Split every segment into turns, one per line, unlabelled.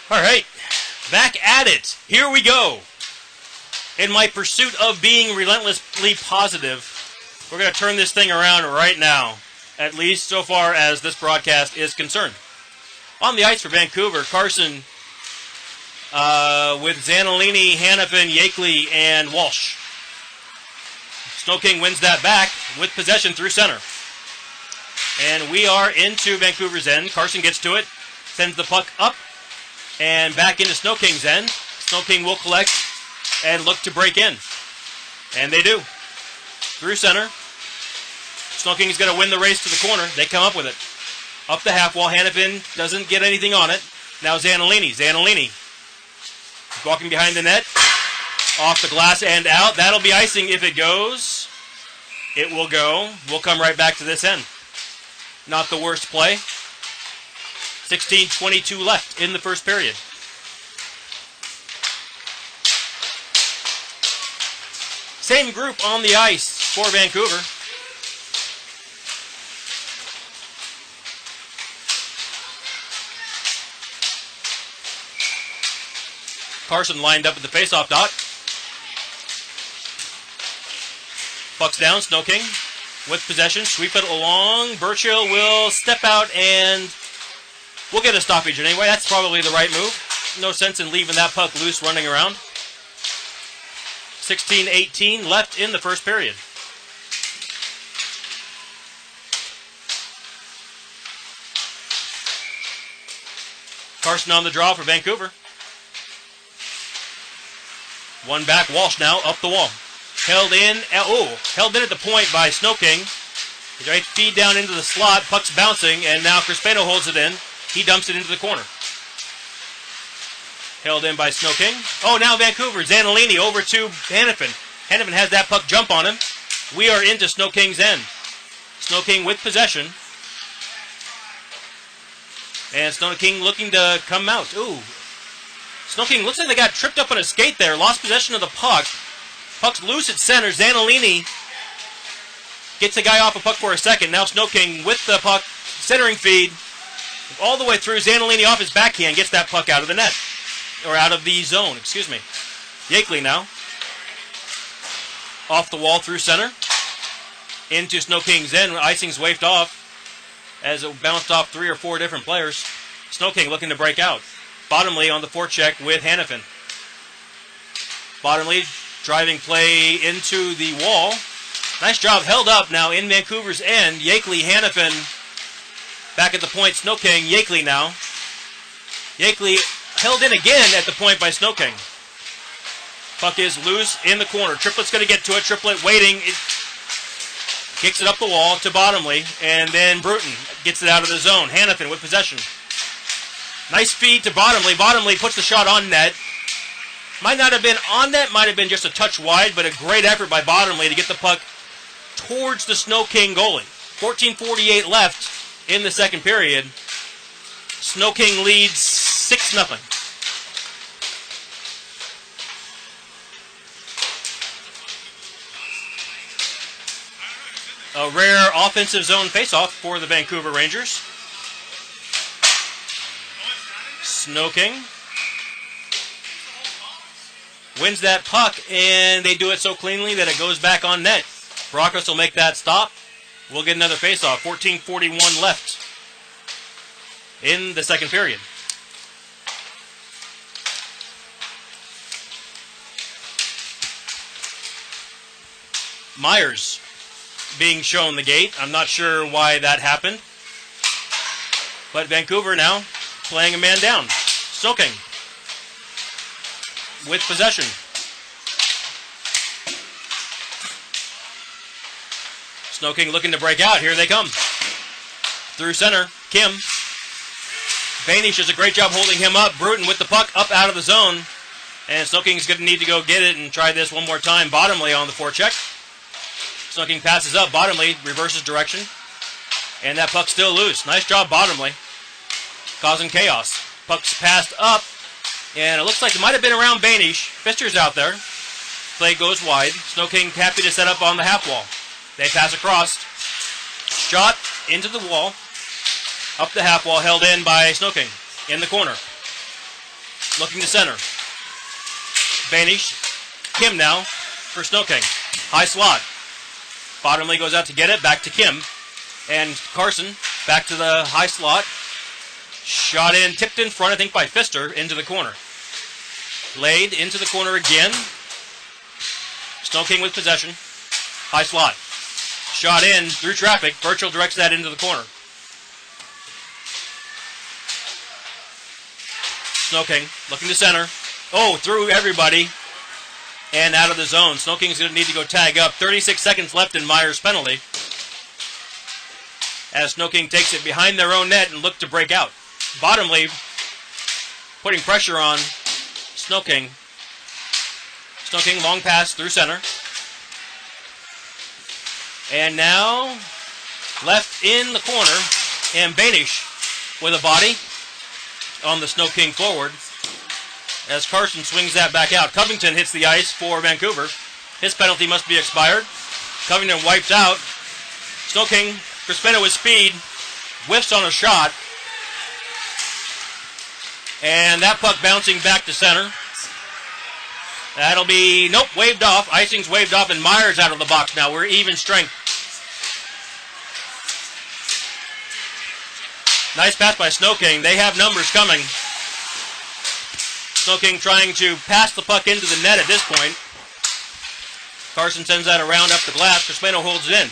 All right, back at it. Here we go. In my pursuit of being relentlessly positive, we're going to turn this thing around right now, at least so far as this broadcast is concerned. On the ice for Vancouver, Carson with Zanolini, Hannafin, Yakeley, and Walsh. SnoKing wins that back with possession through center. And we are into Vancouver's end. Carson gets to it, sends the puck up, and back into SnoKing's end. SnoKing will collect and look to break in. And they do. Through center. SnoKing's going to win the race to the corner. They come up with it. Up the half wall. Hannafin doesn't get anything on it. Now Zanolini. Zanolini walking behind the net. Off the glass and out. That'll be icing if it goes. It will go. We'll come right back to this end. Not the worst play. 16:22 left in the first period. Same group on the ice for Vancouver. Carson lined up at the faceoff dot. Puck's down, SnoKing with possession. Sweep it along. Burchill will step out and we'll get a stoppage anyway. That's probably the right move. No sense in leaving that puck loose running around. 16:18 left in the first period. Carson on the draw for Vancouver. One back, Walsh now up the wall. Held in at the point by SnoKing. Right feed down into the slot, puck's bouncing, and now Crispano holds it in. He dumps it into the corner. Held in by SnoKing. Oh, now Vancouver. Zanolini over to Hannafin. Hannafin has that puck jump on him. We are into SnoKing's end. SnoKing with possession. And SnoKing looking to come out. Ooh. SnoKing looks like they got tripped up on a skate there. Lost possession of the puck. Puck's loose at center. Zanolini gets the guy off a puck for a second. Now SnoKing with the puck. Centering feed. All the way through. Zanolini off his backhand. Gets that puck out of the net. Or out of the zone, excuse me. Yakeley now. Off the wall through center. Into SnoKing's end. Icing's waved off as it bounced off 3 or 4 different players. SnoKing looking to break out. Bottomley on the forecheck with Hannafin. Bottomley driving play into the wall. Nice job held up now in Vancouver's end. Yakeley, Hannafin back at the point. SnoKing, Yakeley now. Yakeley held in again at the point by SnoKing. Puck is loose in the corner. Triplet's going to get to it. Triplet waiting. Kicks it up the wall to Bottomley. And then Bruton gets it out of the zone. Hannafin with possession. Nice feed to Bottomley. Bottomley puts the shot on net. Might not have been on net. Might have been just a touch wide. But a great effort by Bottomley to get the puck towards the SnoKing goalie. 14:48 left in the second period. SnoKing leads 6-0. A rare offensive zone faceoff for the Vancouver Rangers. SnoKing wins that puck, and they do it so cleanly that it goes back on net. Brockos will make that stop. We'll get another faceoff. 14:41 left in the second period. Myers being shown the gate. I'm not sure why that happened. But Vancouver now playing a man down. SnoKing with possession. SnoKing looking to break out. Here they come. Through center. Kim. Banish does a great job holding him up. Bruton with the puck up out of the zone. And SnoKing's going to need to go get it and try this one more time. Bottomley on the forecheck. SnoKing passes up. Bottomley reverses direction. And that puck's still loose. Nice job, Bottomley. Causing chaos. Puck's passed up. And it looks like it might have been around Banish. Fister's out there. Play goes wide. SnoKing happy to set up on the half wall. They pass across. Shot into the wall. Up the half wall, held in by SnoKing. In the corner. looking to center. Banish. Kim now for SnoKing. High slot. Bottomley goes out to get it. Back to Kim. And Carson back to the high slot. Shot in, tipped in front, I think, by Pfister into the corner. Laid into the corner again. SnoKing with possession. High slot. Shot in through traffic. Burchell directs that into the corner. SnoKing looking to center. Oh, through everybody and out of the zone. SnoKing's going to need to go tag up. 36 seconds left in Myers' penalty, as SnoKing takes it behind their own net and look to break out. Bottomley putting pressure on SnoKing. SnoKing long pass through center. And now left in the corner, and Banish with a body on the SnoKing forward as Carson swings that back out. Covington hits the ice for Vancouver. His penalty must be expired. Covington wipes out. SnoKing, Crispino with speed, whiffs on a shot. And that puck bouncing back to center. That'll be, nope, waved off. Icing's waved off, and Myers out of the box now. We're even strength. Nice pass by SnoKing. They have numbers coming. SnoKing trying to pass the puck into the net at this point. Carson sends that around up the glass. Crispino holds it in.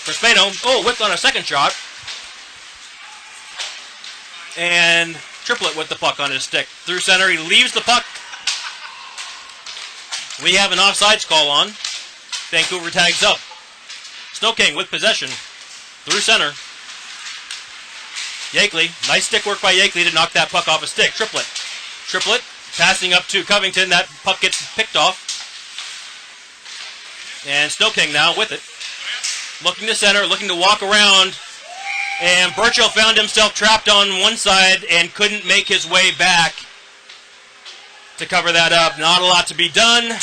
Crispino, whipped on a second shot. And Triplett with the puck on his stick. Through center, he leaves the puck. We have an offsides call on. Vancouver tags up. SnoKing with possession. Through center. Yakeley, nice stick work by Yakeley to knock that puck off a stick. Triplett passing up to Covington. That puck gets picked off. And SnoKing now with it. Looking to center, looking to walk around. And Burchell found himself trapped on one side and couldn't make his way back to cover that up. Not a lot to be done.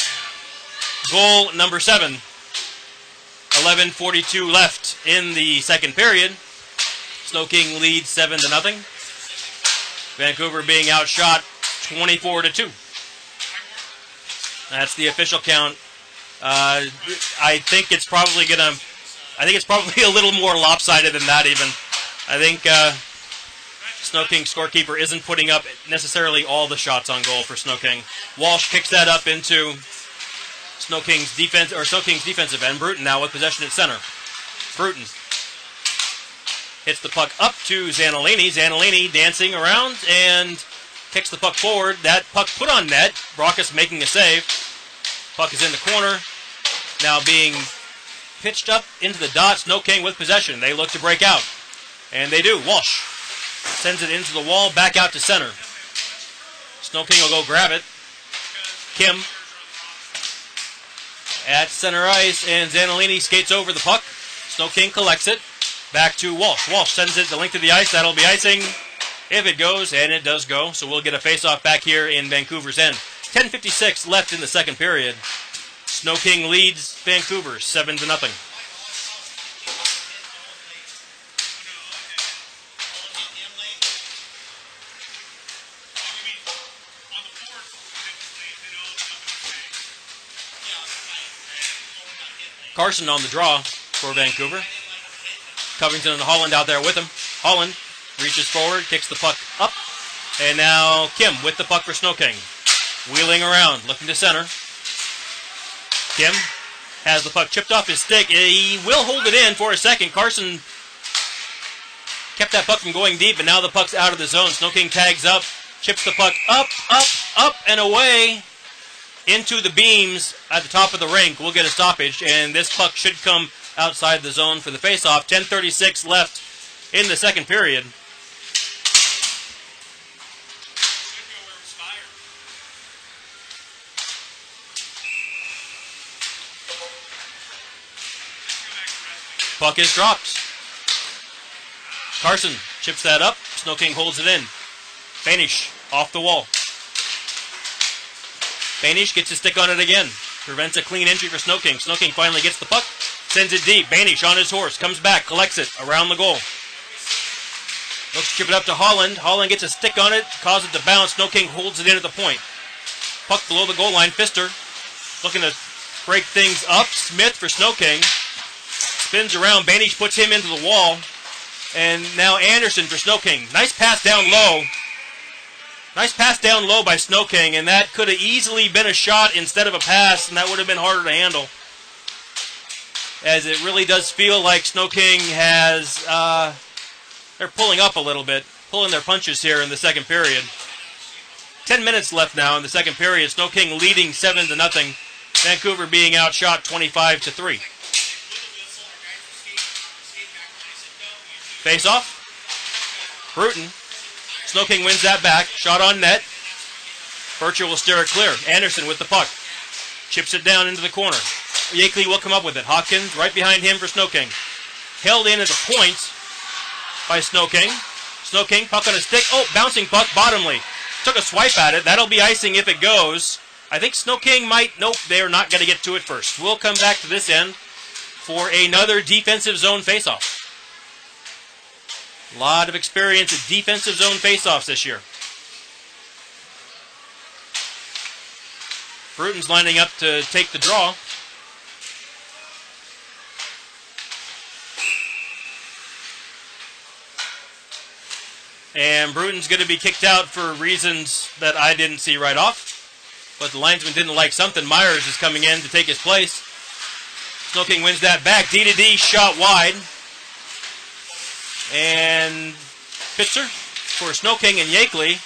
Goal number 7. 11:42 left in the second period. SnoKing leads 7-0. Vancouver being outshot 24-2. That's the official count. I think it's probably a little more lopsided than that even. I think SnoKing scorekeeper isn't putting up necessarily all the shots on goal for SnoKing. Walsh kicks that up into SnoKing's defensive end. Bruton now with possession at center. Bruton hits the puck up to Zanolini. Zanolini dancing around and kicks the puck forward. That puck put on net. Brockus making a save. Puck is in the corner. Now being pitched up into the dot. SnoKing with possession. They look to break out. And they do. Walsh sends it into the wall, back out to center. SnoKing will go grab it. Kim at center ice, and Zanolini skates over the puck. SnoKing collects it. Back to Walsh. Walsh sends it the length of the ice. That'll be icing if it goes, and it does go. So we'll get a face-off back here in Vancouver's end. 10:56 left in the second period. SnoKing leads Vancouver 7-0. Carson on the draw for Vancouver. Covington and Holland out there with him. Holland reaches forward, kicks the puck up, and now Kim with the puck for SnoKing. Wheeling around, looking to center. Kim has the puck chipped off his stick. He will hold it in for a second. Carson kept that puck from going deep, and now the puck's out of the zone. SnoKing tags up, chips the puck up, and away into the beams at the top of the rink. We'll get a stoppage, and this puck should come outside the zone for the face-off. 10:36 left in the second period. Puck is dropped. Carson chips that up. SnoKing holds it in. Banish off the wall. Banish gets his stick on it again. Prevents a clean entry for SnoKing. SnoKing finally gets the puck. Sends it deep. Banish on his horse. Comes back. Collects it around the goal. Looks to chip it up to Holland. Holland gets a stick on it, causes it to bounce. SnoKing holds it in at the point. Puck below the goal line. Pfister looking to break things up. Smith for SnoKing. Spins around. Banich puts him into the wall. And now Anderson for SnoKing. Nice pass down low. Nice pass down low by SnoKing, and that could have easily been a shot instead of a pass, and that would have been harder to handle. As it really does feel like SnoKing has, they're pulling up a little bit, pulling their punches here in the second period. 10 minutes left now in the second period. SnoKing leading 7-0. Vancouver being outshot 25-3. Face off. Bruton. SnoKing wins that back. Shot on net. Birchall will steer it clear. Anderson with the puck. Chips it down into the corner. Yakeley will come up with it. Hawkins right behind him for SnoKing. Held in at the point by SnoKing. SnoKing, puck on a stick. Oh, bouncing puck, Bottomley. Took a swipe at it. That'll be icing if it goes. I think SnoKing might... Nope, they're not going to get to it first. We'll come back to this end for another defensive zone faceoff. A lot of experience at defensive zone faceoffs this year. Bruton's lining up to take the draw. And Bruton's going to be kicked out for reasons that I didn't see right off. But the linesman didn't like something. Myers is coming in to take his place. SnoKing wins that back. D-to-D shot wide. And Pitzer for SnoKing and Yakeley.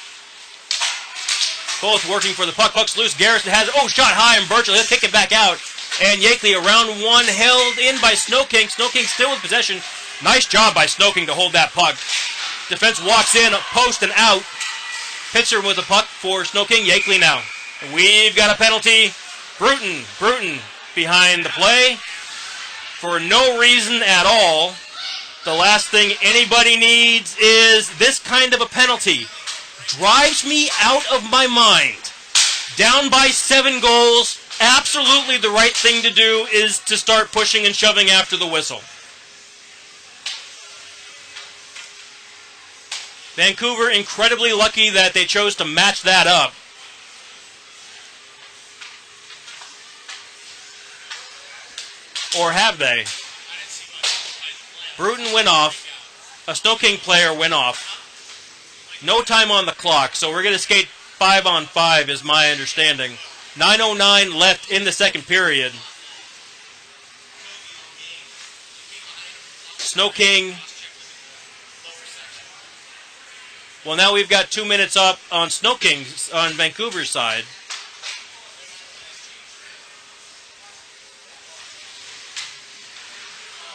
Both working for the puck. Puck's loose. Garrison has it. Oh, shot high, and Birchall. He'll kick it back out. And Yakeley around one, held in by SnoKing. SnoKing still with possession. Nice job by SnoKing to hold that puck. Defense walks in, post and out. Pitzer with the puck for SnoKing. Yakeley now. We've got a penalty. Bruton behind the play for no reason at all. The last thing anybody needs is this kind of a penalty. Drives me out of my mind. Down by 7 goals, absolutely the right thing to do is to start pushing and shoving after the whistle. Vancouver incredibly lucky that they chose to match that up. Or have they? Bruton went off. A SnoKing player went off. No time on the clock, so we're going to skate 5-on-5 is my understanding. 9:09 left in the second period. SnoKing. Well, now we've got 2 minutes up on SnoKing on Vancouver's side.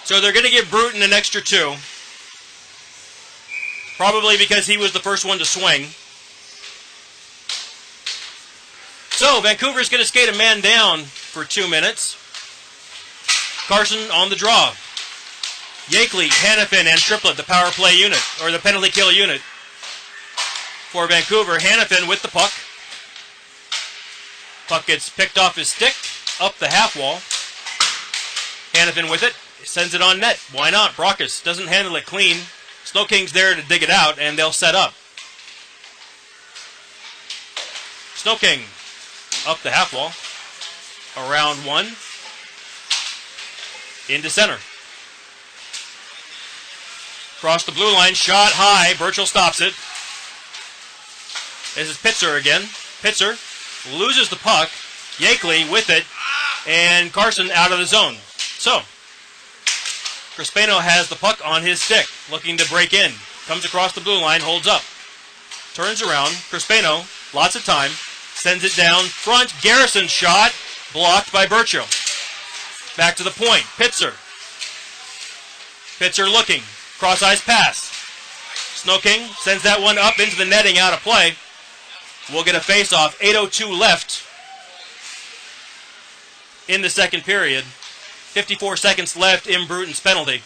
So they're going to give Bruton an extra 2. Probably because he was the first one to swing. So Vancouver's going to skate a man down for 2 minutes. Carson on the draw. Yakeley, Hanifin, and Triplett, the power play unit, or the penalty kill unit for Vancouver. Hanifin with the puck. Puck gets picked off his stick, up the half wall. Hanifin with it. Sends it on net. Why not? Brockus doesn't handle it clean. SnoKing's there to dig it out, and they'll set up. SnoKing up the half wall. Around one. Into center. Across the blue line. Shot high. Birchall stops it. This is Pitzer again. Pitzer loses the puck. Yakeley with it. And Carson out of the zone. So, Crispano has the puck on his stick, looking to break in. Comes across the blue line, holds up. Turns around. Crispano, lots of time. Sends it down front. Garrison shot. Blocked by Birchall. Back to the point. Pitzer. Pitzer looking. Cross-ice pass. SnoKing sends that one up into the netting, out of play. We'll get a face-off. 8:02 left in the second period. 54 seconds left in Bruton's penalty.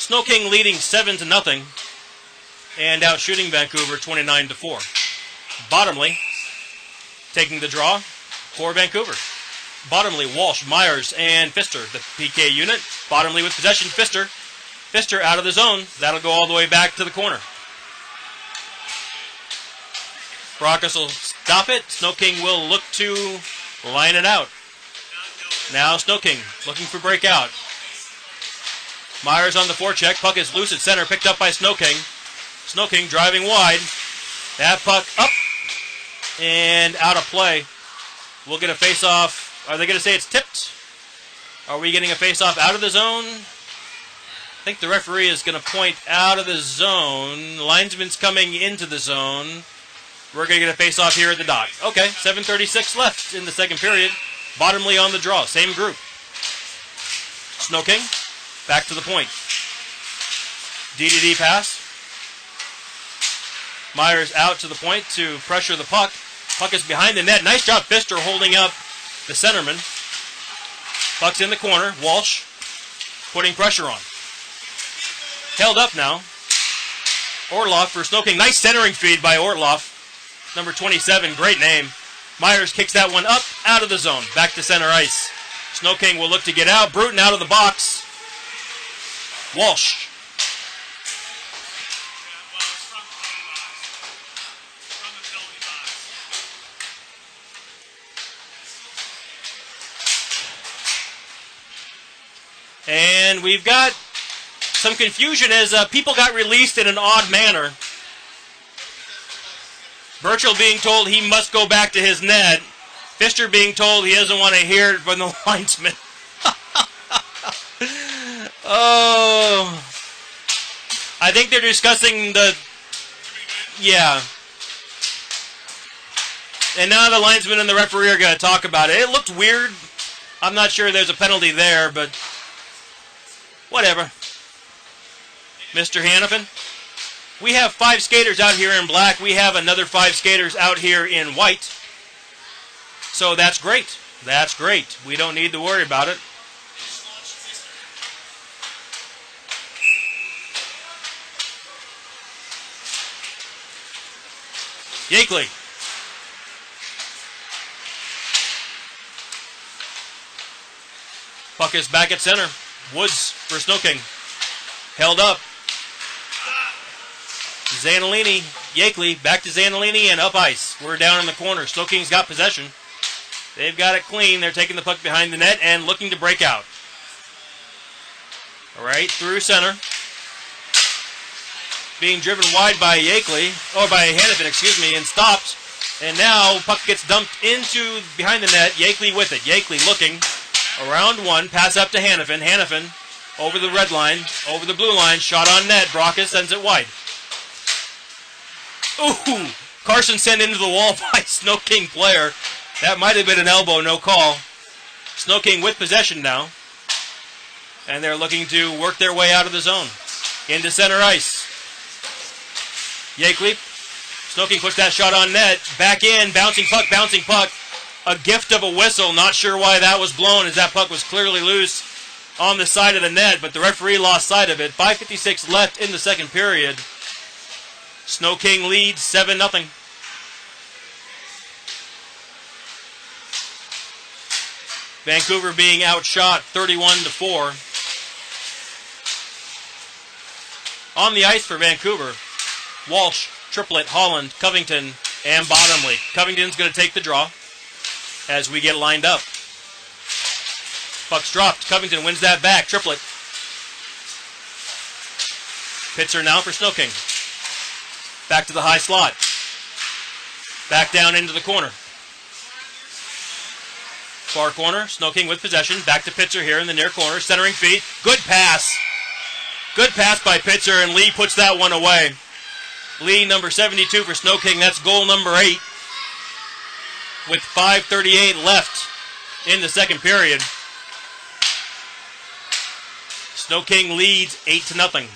SnoKing leading 7-0 and out shooting Vancouver 29-4. Bottomley taking the draw for Vancouver. Bottomley, Walsh, Myers, and Pfister. The PK unit. Bottomley with possession. Pfister. Pfister out of the zone. That'll go all the way back to the corner. Brockus will stop it. SnoKing will look to line it out. Now SnoKing looking for breakout. Myers on the forecheck. Puck is loose at center. Picked up by SnoKing. SnoKing driving wide. That puck up and out of play. We'll get a face-off. Are they going to say it's tipped? Are we getting a face-off out of the zone? I think the referee is going to point out of the zone. Linesman's coming into the zone. We're going to get a face-off here at the dot. Okay, 7:36 left in the second period. Bottomley on the draw. Same group. SnoKing back to the point. DDD pass. Myers out to the point to pressure the puck. Puck is behind the net. Nice job, Pfister, holding up the centerman. Puck's in the corner. Walsh putting pressure on. Held up now. Orloff for SnoKing. Nice centering feed by Orloff. Number 27, great name. Myers kicks that one up, out of the zone. Back to center ice. SnoKing will look to get out. Bruton out of the box. Walsh. And we've got some confusion as people got released in an odd manner. Burchell being told he must go back to his net. Pfister being told he doesn't want to hear it from the linesman. Oh. I think they're discussing the... Yeah. And now the linesman and the referee are going to talk about it. It looked weird. I'm not sure there's a penalty there, but... Whatever. Mr. Hannafin. We have 5 skaters out here in black. We have another 5 skaters out here in white. So that's great. That's great. We don't need to worry about it. Yakeley. Puck is back at center. Woods for SnoKing. Held up. Zanolini, Yakeley, back to Zanolini and up ice. We're down in the corner. SnoKing's got possession. They've got it clean. They're taking the puck behind the net and looking to break out. All right, through center. Being driven wide by Yakeley, or by Hannafin, excuse me, and stopped. And now puck gets dumped into behind the net. Yakeley with it. Yakeley looking around one. Pass up to Hannafin. Hannafin over the red line, over the blue line. Shot on net. Brockus sends it wide. Ooh! Carson sent into the wall by SnoKing player. That might have been an elbow, no call. SnoKing with possession now. And they're looking to work their way out of the zone. Into center ice. Yakeley. SnoKing puts that shot on net. Back in. Bouncing puck. A gift of a whistle. Not sure why that was blown as that puck was clearly loose on the side of the net. But the referee lost sight of it. 5:56 left in the second period. SnoKing leads 7-0. Vancouver being outshot 31-4. On the ice for Vancouver, Walsh, Triplett, Holland, Covington, and Bottomley. Covington's going to take the draw as we get lined up. Puck's dropped. Covington wins that back. Triplett. Pitzer now for SnoKing. Back to the high slot. Back down into the corner. Far corner. SnoKing with possession. Back to Pitzer here in the near corner. Centering feed. Good pass. Good pass by Pitzer, and Lee puts that one away. Lee, number 72 for SnoKing. That's goal number 8. With 5:38 left in the second period. SnoKing leads 8-0.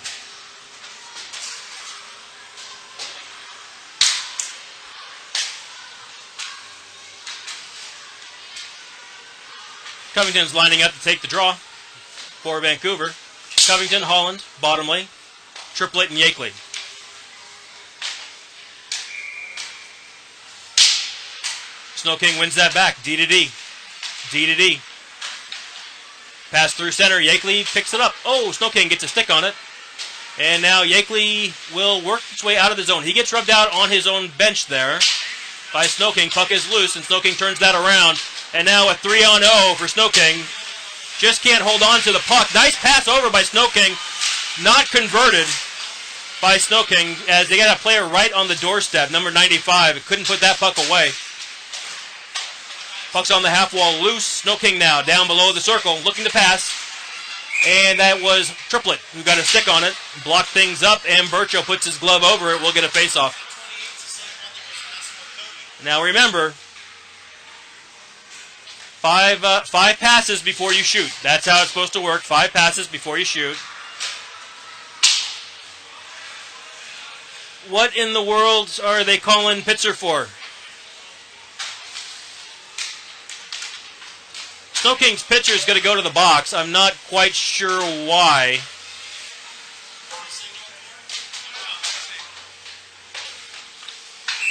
Covington's lining up to take the draw for Vancouver. Covington, Holland, Bottomley, Triplett, and Yakeley. SnoKing wins that back. D to D. D to D. Pass through center. Yakeley picks it up. Oh, SnoKing gets a stick on it. And now Yakeley will work his way out of the zone. He gets rubbed out on his own bench there by SnoKing. Puck is loose, and SnoKing turns that around. And now a 3-on-0 for SnoKing. Just can't hold on to the puck. Nice pass over by SnoKing. Not converted by SnoKing, as they got a player right on the doorstep, number 95. It couldn't put that puck away. Puck's on the half wall loose. SnoKing now down below the circle, looking to pass. And that was Triplet who got a stick on it, blocked things up, and Burcho puts his glove over it. We'll get a face-off. Now remember, five passes before you shoot. That's how it's supposed to work. 5 passes before you shoot. What in the world are they calling Pitzer for? SnoKing's pitcher is going to go to the box. I'm not quite sure why.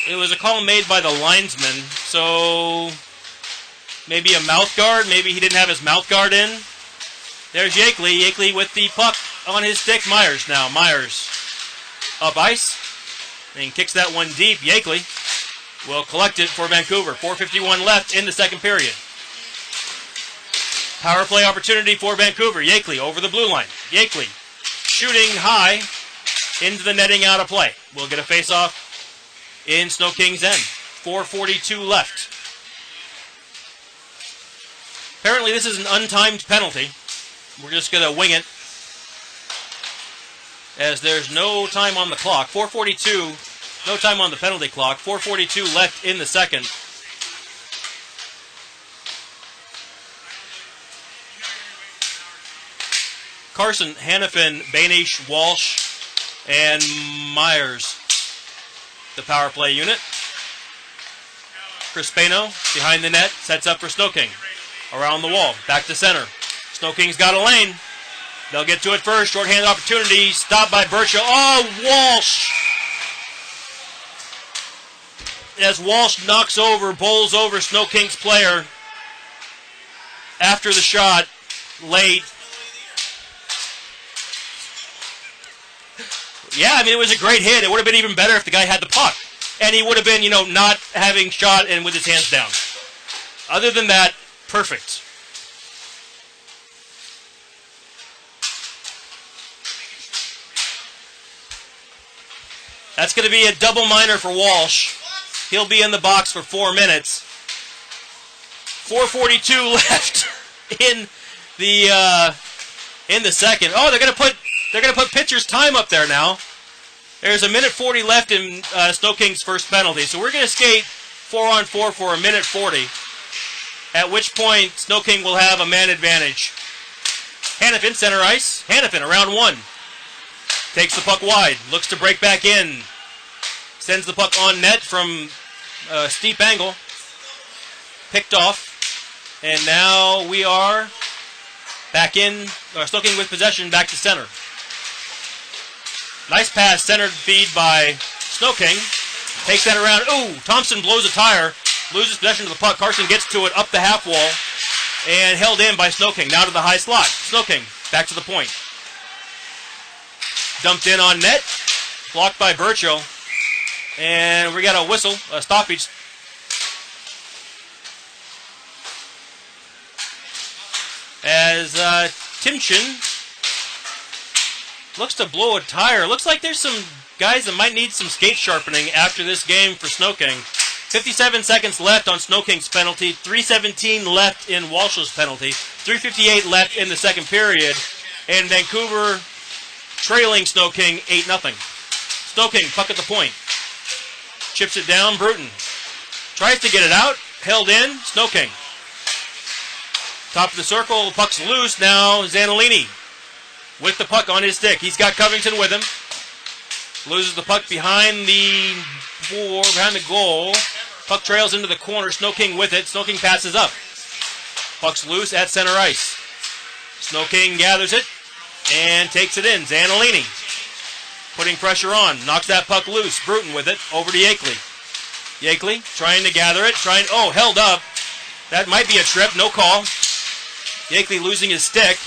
It was a call made by the linesman, so maybe a mouth guard. Maybe he didn't have his mouth guard in. There's Yakeley. Yakeley with the puck on his stick. Myers now. Myers up ice and kicks that one deep. Yakeley will collect it for Vancouver. 4:51 left in the second period. Power play opportunity for Vancouver. Yakeley over the blue line. Yakeley shooting high into the netting, out of play. We'll get a face-off in SnoKing's end. 4:42 left. Apparently this is an untimed penalty. We're just going to wing it, as there's no time on the clock. 4:42, no time on the penalty clock. 4:42 left in the second. Carson, Hannafin, Banish, Walsh, and Myers, the power play unit. Crispano behind the net, sets up for SnoKing. Around the wall, back to center. SnoKing's got a lane. They'll get to it first. Shorthand opportunity, stopped by Burcho. Oh, Walsh! As Walsh knocks over, bowls over SnoKing's player after the shot, late. Yeah, I mean, it was a great hit. It would have been even better if the guy had the puck. And he would have been, not having shot and with his hands down. Other than that, perfect. That's going to be a double minor for Walsh. He'll be in the box for 4 minutes. 4:42 left in the second. Oh, they're going to put pitcher's time up there now. There's 1:40 left in SnoKing's first penalty. So we're going to skate 4-on-4 for 1:40. At which point SnoKing will have a man advantage. Hannafin, center ice. Hannafin around one. Takes the puck wide. Looks to break back in. Sends the puck on net from a steep angle. Picked off. And now we are back in. SnoKing with possession, back to center. Nice pass, centered feed by SnoKing. Takes that around. Ooh, Thompson blows a tire. Loses possession of the puck. Carson gets to it up the half wall. And held in by SnoKing. Now to the high slot. SnoKing back to the point. Dumped in on net. Blocked by Burcho. And we got a whistle, a stoppage. As Timchin looks to blow a tire. Looks like there's some guys that might need some skate sharpening after this game for SnoKing. 57 seconds left on SnoKing's penalty. 3:17 left in Walsh's penalty. 3:58 left in the second period. And Vancouver trailing SnoKing 8-0. SnoKing, puck at the point. Chips it down, Bruton. Tries to get it out. Held in, SnoKing. Top of the circle, puck's loose. Now Zanolini with the puck on his stick. He's got Covington with him. Loses the puck behind the goal. Puck trails into the corner. SnoKing with it. SnoKing passes up. Puck's loose at center ice. SnoKing gathers it and takes it in. Zanolini putting pressure on. Knocks that puck loose. Bruton with it. Over to Yakeley. Yakeley trying to gather it. Held up. That might be a trip. No call. Yakeley losing his stick.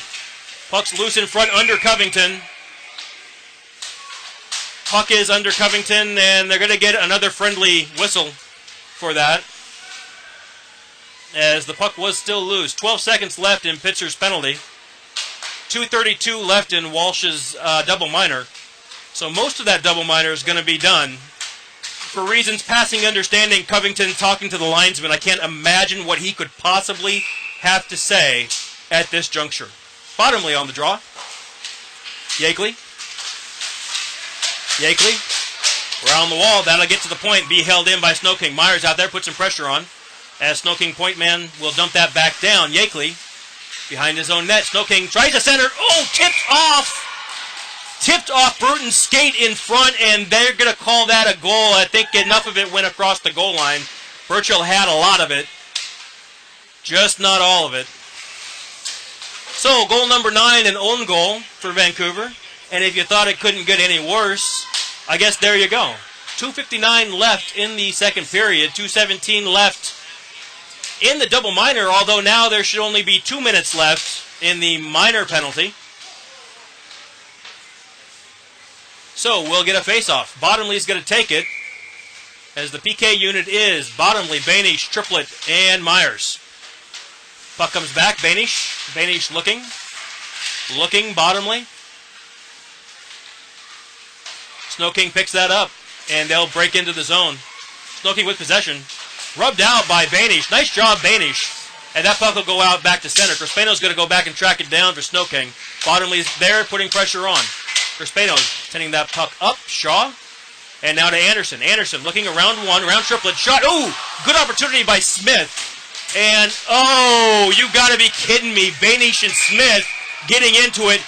Puck's loose in front under Covington. Puck is under Covington, and they're going to get another friendly whistle for that, as the puck was still loose. 12 seconds left in Pitzer's penalty. 2:32 left in Walsh's double minor. So most of that double minor is going to be done. For reasons passing understanding, Covington talking to the linesman, I can't imagine what he could possibly have to say at this juncture. Bottomley on the draw. Yakeley. Around the wall. That'll get to the point. Be held in by SnoKing. Myers out there, put some pressure on. As SnoKing point man will dump that back down. Yakeley behind his own net. SnoKing tries to center. Oh, tipped off Bruton's skate in front, and they're going to call that a goal. I think enough of it went across the goal line. Burchell had a lot of it, just not all of it. So, goal number 9, an own goal for Vancouver. And if you thought it couldn't get any worse, I guess there you go. 2:59 left in the second period, 2:17 left in the double minor, although now there should only be 2 minutes left in the minor penalty. So we'll get a face-off. Bottomley's going to take it, as the PK unit is Bottomley, Banish, Triplett, and Myers. Puck comes back, Banish looking, Bottomley. SnoKing picks that up, and they'll break into the zone. SnoKing with possession. Rubbed out by Banish. Nice job, Banish. And that puck will go out back to center. Crispano's going to go back and track it down for SnoKing. Bottomley's there, putting pressure on. Crispano sending that puck up. Shaw. And now to Anderson. Anderson looking around one, around Triplett. Shot. Ooh! Good opportunity by Smith. And, oh, you got to be kidding me. Banish and Smith getting into it.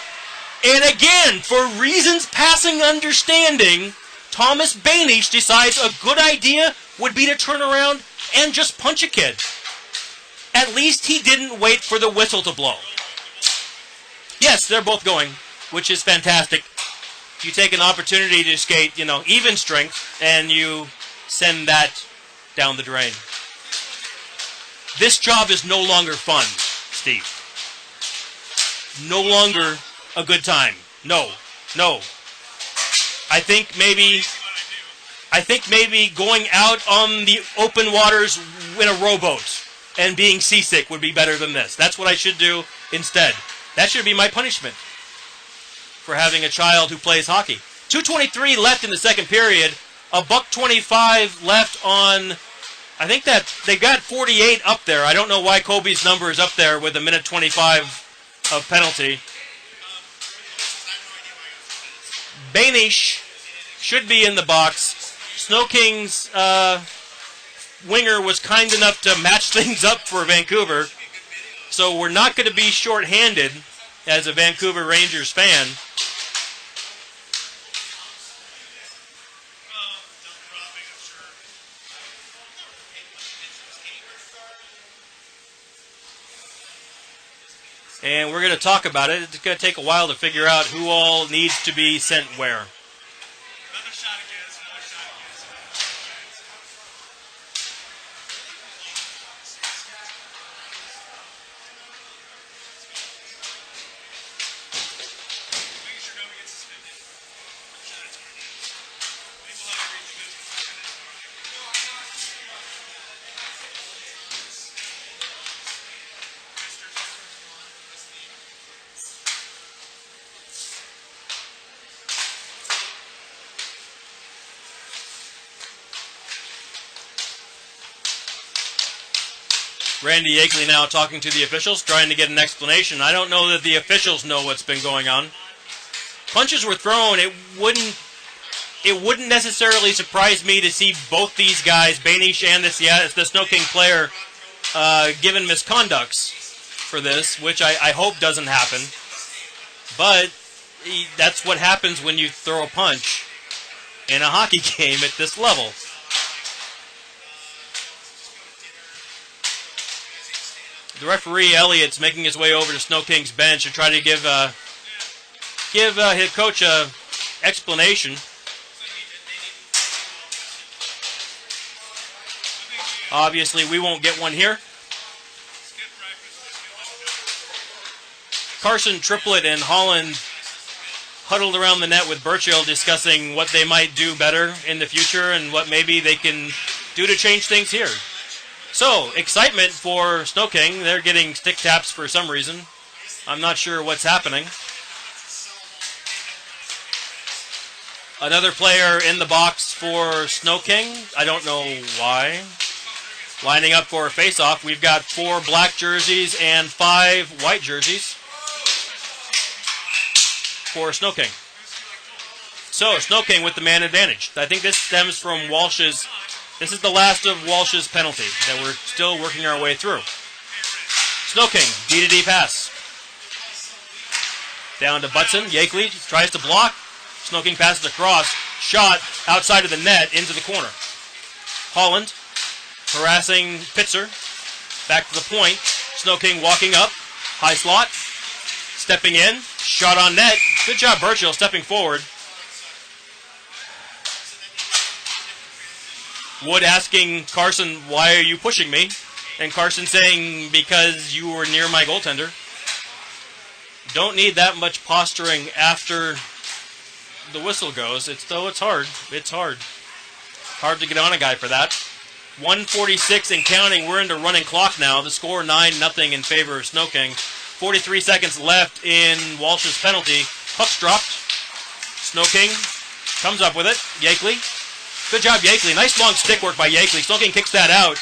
And again, for reasons passing understanding, Thomas Banish decides a good idea would be to turn around and just punch a kid. At least he didn't wait for the whistle to blow. Yes, they're both going, which is fantastic. You take an opportunity to skate, even strength, and you send that down the drain. This job is no longer fun, Steve. No longer a good time. No. I think maybe going out on the open waters in a rowboat and being seasick would be better than this. That's what I should do instead. That should be my punishment for having a child who plays hockey. 2:23 left in the second period. $1:25 left on, I think that they got 48 up there. I don't know why Kobe's number is up there with a minute 25 of penalty. Banish should be in the box. SnoKing's winger was kind enough to match things up for Vancouver. So we're not going to be shorthanded as a Vancouver Rangers fan. And we're going to talk about it. It's going to take a while to figure out who all needs to be sent where. Randy Yakeley now talking to the officials, trying to get an explanation. I don't know that the officials know what's been going on. Punches were thrown. It wouldn't necessarily surprise me to see both these guys, Banish and the SnoKing player, given misconducts for this, which I hope doesn't happen. But that's what happens when you throw a punch in a hockey game at this level. The referee, Elliott's making his way over to SnoKing's bench to try to give his coach an explanation. Obviously, we won't get one here. Carson, Triplett, and Holland huddled around the net with Burchill discussing what they might do better in the future and what maybe they can do to change things here. So, excitement for SnoKing. They're getting stick taps for some reason. I'm not sure what's happening. Another player in the box for SnoKing. I don't know why. Lining up for a face-off. We've got 4 black jerseys and 5 white jerseys for SnoKing. So, SnoKing with the man advantage. I think this stems from Walsh's... This is the last of Walsh's penalty that we're still working our way through. SnoKing, D-to-D pass. Down to Butson. Yakeley tries to block. SnoKing passes across. Shot outside of the net into the corner. Holland harassing Pitzer. Back to the point. SnoKing walking up. High slot. Stepping in. Shot on net. Good job, Burchill, stepping forward. Wood asking Carson, why are you pushing me? And Carson saying, because you were near my goaltender. Don't need that much posturing after the whistle goes. It's hard. It's hard. Hard to get on a guy for that. 1:46 and counting. We're into running clock now. The score 9-0 in favor of SnoKing. 43 seconds left in Walsh's penalty. Puck's dropped. SnoKing comes up with it. Yakeley. Good job, Yakeley. Nice long stick work by Yakeley. SnoKing kicks that out.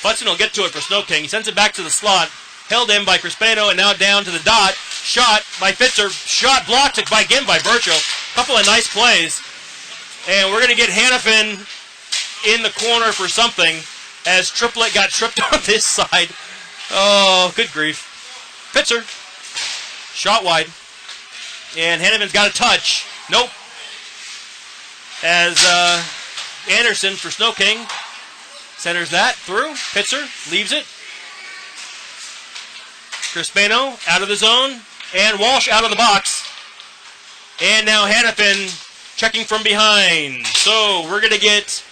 Butson will get to it for SnoKing. He sends it back to the slot. Held in by Crispano and now down to the dot. Shot by Pitzer. Shot blocked again by Burchill. Couple of nice plays. And we're going to get Hanifin in the corner for something as Triplett got tripped on this side. Oh, good grief. Pitzer. Shot wide. And Hanifin's got a touch. Nope. As Anderson for SnoKing centers that through. Pitzer leaves it. Crispano out of the zone. And Walsh out of the box. And now Hanifin checking from behind. So we're going to get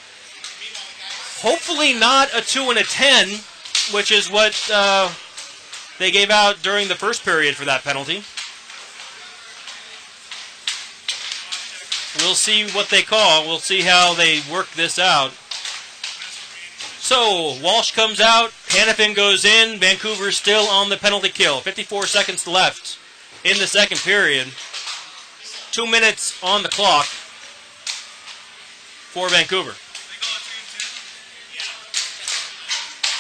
hopefully not a 2 and a 10, which is what they gave out during the first period for that penalty. We'll see what they call. We'll see how they work this out. So, Walsh comes out. Hanifin goes in. Vancouver's still on the penalty kill. 54 seconds left in the second period. 2 minutes on the clock for Vancouver.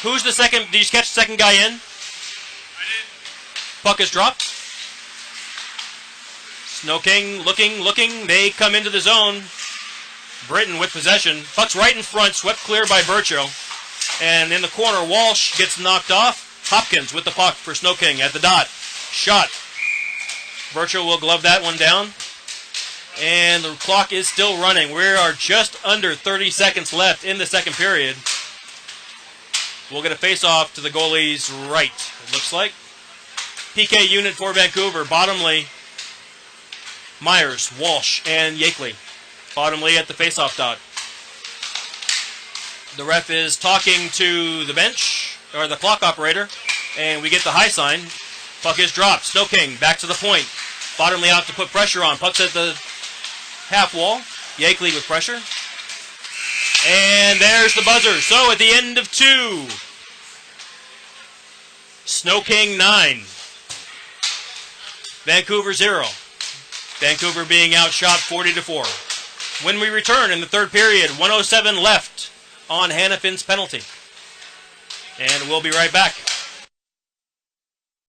Who's the second? Did you catch the second guy in? I did. Puck is dropped. SnoKing looking. They come into the zone. Britton with possession. Puck's right in front, swept clear by Burchill. And in the corner, Walsh gets knocked off. Hopkins with the puck for SnoKing at the dot. Shot. Burchill will glove that one down. And the clock is still running. We are just under 30 seconds left in the second period. We'll get a face-off to the goalie's right, it looks like. PK unit for Vancouver. Bottomley, Myers, Walsh, and Yakeley. Bottomley at the face-off dot. The ref is talking to the bench, or the clock operator, and we get the high sign. Puck is dropped. SnoKing back to the point. Bottomley out to put pressure on. Puck's at the half wall. Yakeley with pressure. And there's the buzzer. So at the end of 2, SnoKing 9, Vancouver 0. Vancouver being outshot 40-4. When we return in the third period, 1:07 left on Hanifin's penalty. And we'll be right back.